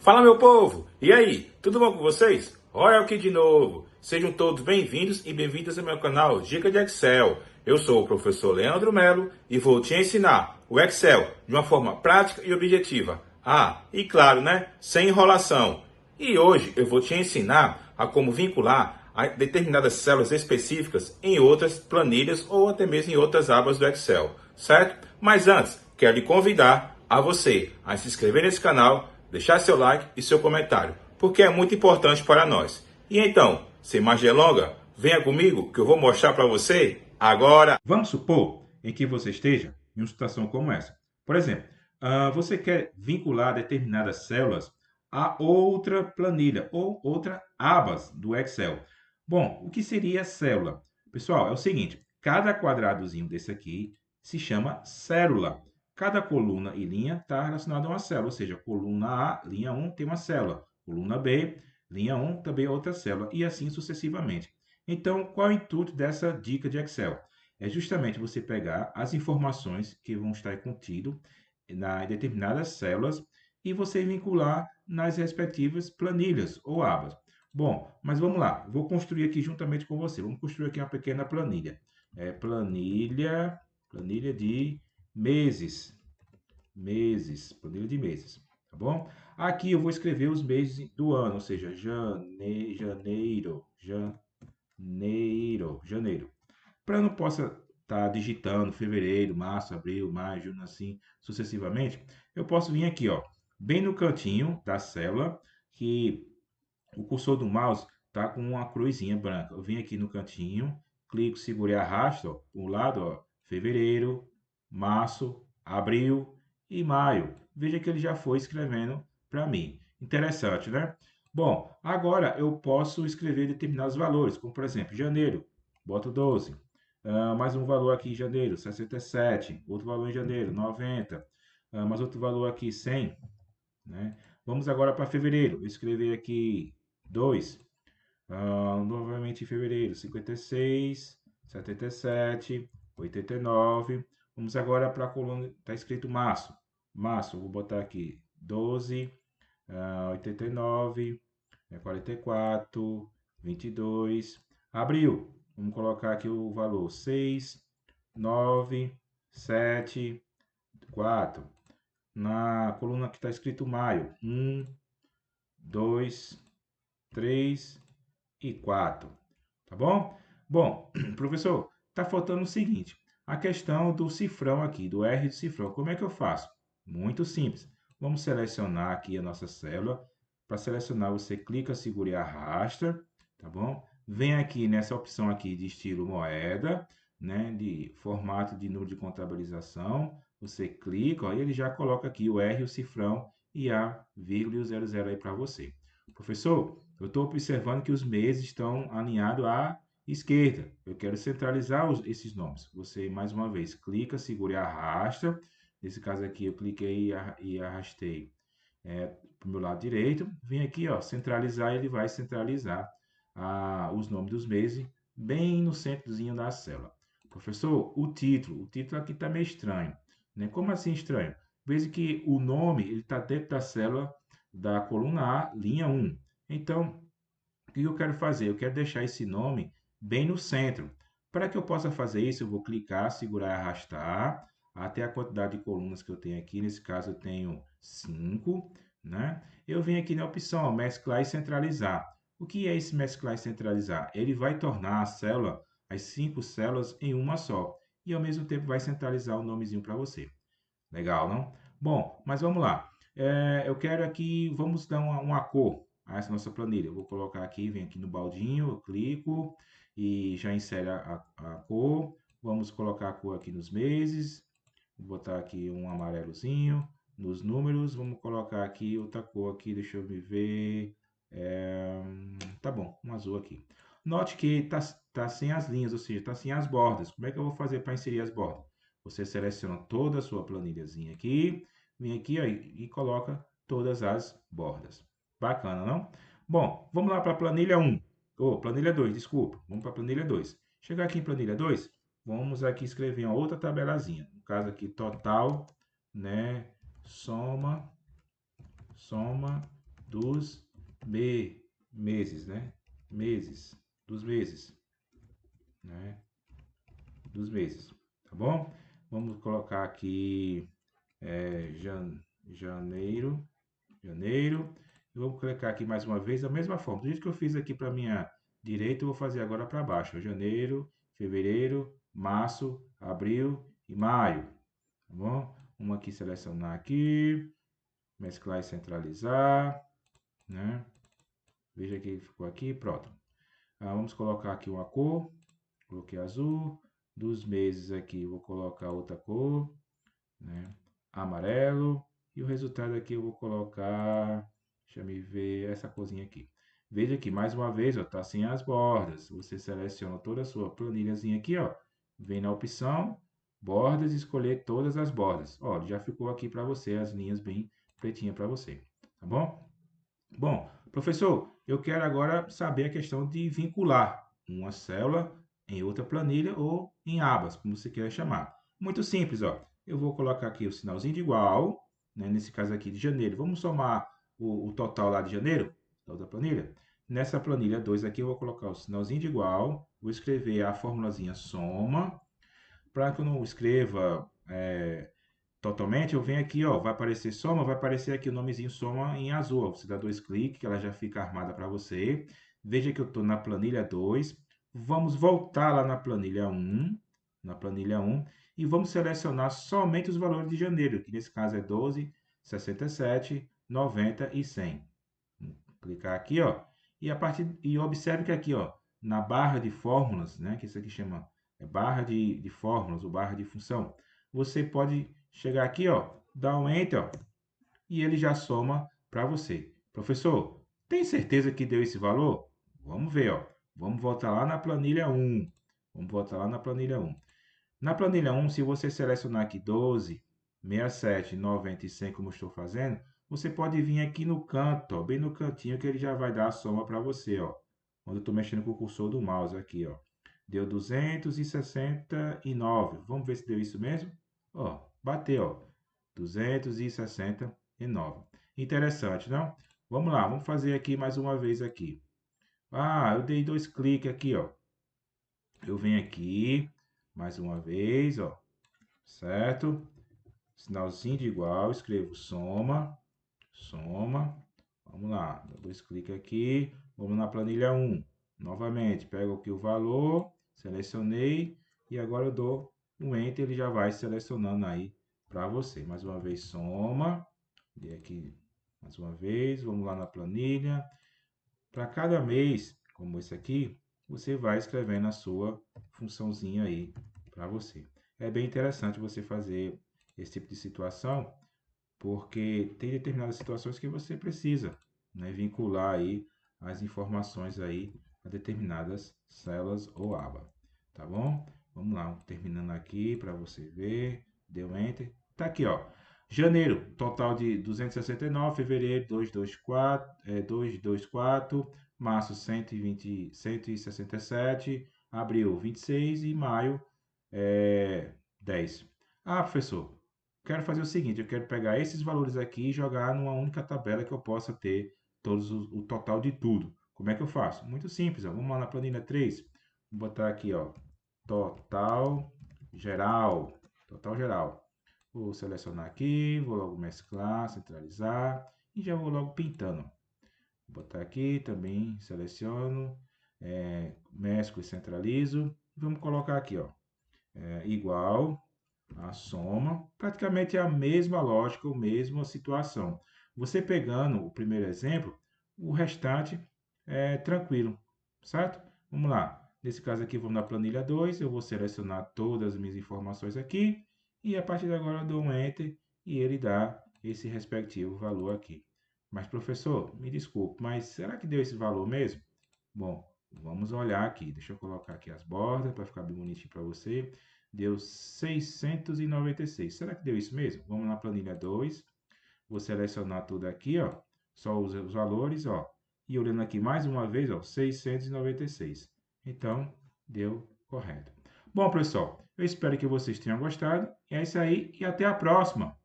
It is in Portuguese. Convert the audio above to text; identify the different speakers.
Speaker 1: Fala, meu povo! E aí, tudo bom com vocês? Olha aqui de novo. Sejam todos bem-vindos e bem-vindas ao meu canal Dica de Excel. Eu sou o professor Leandro Melo e vou te ensinar o Excel de uma forma prática e objetiva. Ah, e claro, né? Sem enrolação. E hoje eu vou te ensinar a como vincular determinadas células específicas em outras planilhas ou até mesmo em outras abas do Excel, certo? Mas antes, quero lhe convidar a você a se inscrever nesse canal, deixar seu like e seu comentário, porque é muito importante para nós. E então, sem mais delongas, venha comigo que eu vou mostrar para você agora. Vamos supor em que você esteja em uma situação como essa. Por exemplo, você quer vincular determinadas células a outra planilha ou outra abas do Excel. Bom, o que seria célula? Pessoal, é o seguinte, cada quadradozinho desse aqui se chama célula. Cada coluna e linha está relacionada a uma célula, ou seja, coluna A, linha 1, tem uma célula. Coluna B, linha 1, também é outra célula, e assim sucessivamente. Então, qual é o intuito dessa dica de Excel? É justamente você pegar as informações que vão estar contidas em determinadas células e você vincular nas respectivas planilhas ou abas. Bom, mas vamos lá, vou construir aqui juntamente com você. Vamos construir aqui uma pequena planilha. Planilha de meses, planilha de meses, tá bom? Aqui eu vou escrever os meses do ano, ou seja, janeiro. Para eu não possa estar digitando fevereiro, março, abril, maio, junho, assim sucessivamente, eu posso vir aqui, ó, bem no cantinho da célula, que o cursor do mouse está com uma cruzinha branca. Eu venho aqui no cantinho, clico, seguro e arrasto, ó, o lado, ó, fevereiro, março, abril e maio. Veja que ele já foi escrevendo para mim. Interessante, né? Bom, agora eu posso escrever determinados valores, como por exemplo, janeiro, boto 12. Mais um valor aqui em janeiro, 67. Outro valor em janeiro, 90. Mais outro valor aqui, 100. Né? Vamos agora para fevereiro. Eu escrevi aqui 2. Novamente em fevereiro, 56, 77, 89. Vamos agora para a coluna, está escrito março. Março, vou botar aqui 12, 89, 44, 22. Abril, vamos colocar aqui o valor 6, 9, 7, 4. Na coluna que está escrito maio, 1, 2, 3 e 4. Tá bom? Bom, professor, está faltando o seguinte: a questão do cifrão aqui, do R do cifrão. Como é que eu faço? Muito simples. Vamos selecionar aqui a nossa célula. Para selecionar, você clica, segura e arrasta, tá bom? Vem aqui nessa opção aqui de estilo moeda, né, de formato de número de contabilização. Você clica, ó, e ele já coloca aqui o R, o cifrão e a vírgula e o 00 aí para você. Professor, eu estou observando que os meses estão alinhados à esquerda. Eu quero centralizar esses nomes. Você, mais uma vez, clica, segura e arrasta. Nesse caso aqui, eu cliquei e arrastei para o meu lado direito. Vem aqui, ó, centralizar, ele vai centralizar os nomes dos meses bem no centrozinho da célula. Professor, o título aqui está meio estranho. Né? Como assim estranho? Veja que o nome está dentro da célula da coluna A, linha 1. Então, o que eu quero fazer? Eu quero deixar esse nome bem no centro. Para que eu possa fazer isso, eu vou clicar, segurar e arrastar até a quantidade de colunas que eu tenho aqui. Nesse caso, eu tenho 5, né? Eu venho aqui na opção, ó, mesclar e centralizar. O que é esse mesclar e centralizar? Ele vai tornar a célula, as 5 células, em uma só. E, ao mesmo tempo, vai centralizar o nomezinho para você. Legal, não? Bom, mas vamos lá. Eu quero aqui, vamos dar uma cor a essa nossa planilha. Eu vou colocar aqui, vem aqui no baldinho, eu clico e já insere a cor. Vamos colocar a cor aqui nos meses. Vou botar aqui um amarelozinho. Nos números, vamos colocar aqui outra cor aqui, deixa eu me ver. Tá bom, um azul aqui. Note que tá sem as linhas, ou seja, tá sem as bordas. Como é que eu vou fazer para inserir as bordas? Você seleciona toda a sua planilhazinha aqui, vem aqui ó, e coloca todas as bordas. Bacana, não? Bom, vamos lá para a planilha 1. Planilha 2, desculpa. Vamos para a planilha 2. Chegar aqui em planilha 2, vamos aqui escrever uma outra tabelazinha. No caso aqui, total, né? Soma dos meses, né? Meses, dos meses, né? Dos meses, tá bom? Vamos colocar aqui janeiro, janeiro. E vou clicar aqui mais uma vez da mesma forma. Do jeito que eu fiz aqui para minha direita, eu vou fazer agora para baixo. Janeiro, fevereiro, março, abril e maio. Tá bom? Vamos aqui selecionar aqui, mesclar e centralizar, né? Veja que ficou aqui, pronto. Vamos colocar aqui uma cor. Coloquei azul. Dos meses aqui, vou colocar outra cor, né? Amarelo. E o resultado aqui eu vou colocar, deixa eu ver essa corzinha aqui. Veja que mais uma vez, ó, tá sem as bordas. Você seleciona toda a sua planilhazinha aqui, ó. Vem na opção bordas e escolher todas as bordas. Ó, já ficou aqui para você as linhas bem pretinhas para você, tá bom? Bom, professor, eu quero agora saber a questão de vincular uma célula em outra planilha ou em abas, como você queira chamar. Muito simples, ó. Eu vou colocar aqui o sinalzinho de igual, né? Nesse caso aqui de janeiro. Vamos somar o total lá de janeiro, da outra planilha. Nessa planilha 2 aqui eu vou colocar o sinalzinho de igual, vou escrever a formulazinha soma, para que eu não escreva totalmente, eu venho aqui, ó, vai aparecer soma, vai aparecer aqui o nomezinho soma em azul. Ó. Você dá dois cliques, que ela já fica armada para você. Veja que eu estou na planilha 2. Vamos voltar lá na planilha 1, e vamos selecionar somente os valores de janeiro, que nesse caso é 12, 67, 90 e 100. Vou clicar aqui, ó, e observe que aqui, ó, na barra de fórmulas, né, que isso aqui chama barra de fórmulas ou barra de função, você pode chegar aqui, ó, dar um Enter, ó, e ele já soma para você. Professor, tem certeza que deu esse valor? Vamos ver, ó. Vamos voltar lá na planilha 1. Vamos voltar lá na planilha 1. Na planilha 1, se você selecionar aqui 12, 67, 90 e 100, como eu estou fazendo, você pode vir aqui no canto, ó, bem no cantinho, que ele já vai dar a soma para você, ó. Quando eu estou mexendo com o cursor do mouse aqui, ó. Deu 269. Vamos ver se deu isso mesmo? Ó, bateu, ó. 269. Interessante, não? Vamos lá, vamos fazer aqui mais uma vez aqui. Ah, eu dei dois cliques aqui, ó. Eu venho aqui, mais uma vez, ó. Certo? Sinalzinho de igual, escrevo soma, soma. Vamos lá, dou dois cliques aqui. Vamos na planilha 1. Novamente, pego aqui o valor, selecionei e agora eu dou um Enter, ele já vai selecionando aí para você. Mais uma vez, soma. Dei aqui mais uma vez, vamos lá na planilha. Para cada mês, como esse aqui, você vai escrevendo a sua funçãozinha aí para você. É bem interessante você fazer esse tipo de situação, porque tem determinadas situações que você precisa, né, vincular aí as informações aí a determinadas células ou aba, tá bom? Vamos lá, terminando aqui para você ver, deu Enter, tá aqui, ó. Janeiro, total de 269, fevereiro 224, março 120, 167, abril 26 e maio 10. Ah, professor, quero fazer o seguinte, eu quero pegar esses valores aqui e jogar numa única tabela que eu possa ter o total de tudo. Como é que eu faço? Muito simples, ó. Vamos lá na planilha 3. Vou botar aqui, ó, total geral, total geral. Vou selecionar aqui, vou logo mesclar, centralizar e já vou logo pintando. Vou botar aqui também, seleciono, mesclo e centralizo. Vamos colocar aqui, ó, igual a soma, praticamente é a mesma lógica, a mesma situação. Você pegando o primeiro exemplo, o restante é tranquilo, certo? Vamos lá. Nesse caso aqui, vamos na planilha 2, eu vou selecionar todas as minhas informações aqui, e a partir de agora eu dou um Enter, e ele dá esse respectivo valor aqui. Mas, professor, me desculpe, mas será que deu esse valor mesmo? Bom, vamos olhar aqui. Deixa eu colocar aqui as bordas para ficar bem bonitinho para você. Deu 696. Será que deu isso mesmo? Vamos na planilha 2. Vou selecionar tudo aqui, ó. Só os valores, ó. E olhando aqui mais uma vez, ó, 696. Então, deu correto. Bom, pessoal, eu espero que vocês tenham gostado. É isso aí e até a próxima.